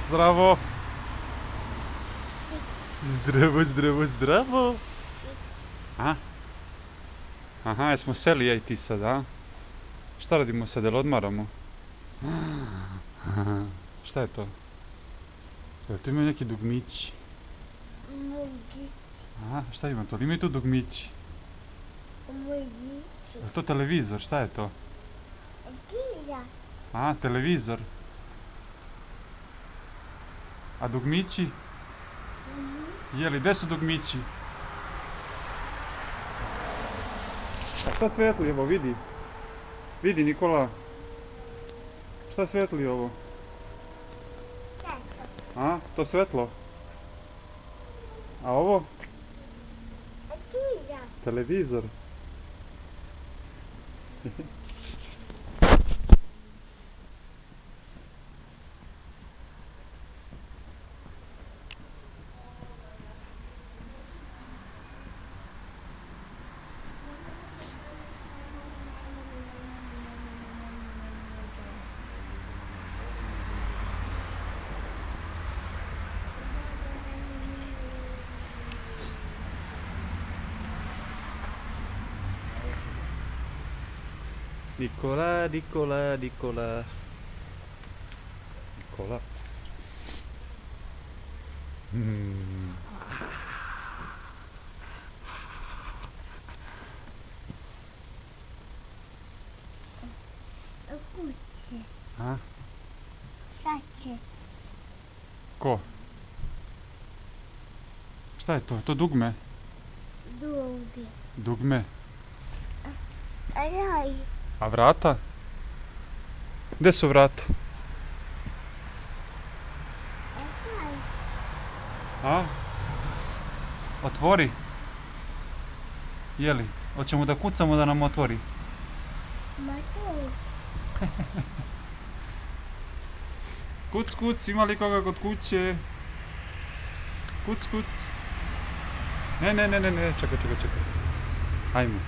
Zdravo! Zdravo, zdravo, zdravo! A? Aha, jesmo seli ja i ti sad, a? Šta radimo sad, jel odmaramo? Šta je to? Jel tu imaju neki dugmići? Aha, šta ima to? Ima i tu dugmići? Je to televizor? Šta je to? A, televizor. A dugmići? Jeli, gdje su dugmići? A šta svetli ovo, vidi? Vidi, Nikola. Šta svetli ovo? A, to svetlo? A ovo? Televizor. Nikola, Nikola, Nikola. Nikola. Kuće. A? Šta će? Ko? Šta je to? To dugme? Dugi. Dugme. Raj. A vrata? Gdje su vrata? Raj. A? Otvori. Jeli? Hoćemo da kucamo da nam otvori? Ma to. Kuc, kuc, ima li koga kod kuće? Kuc, kuc. Ne, čekaj. Ajmo.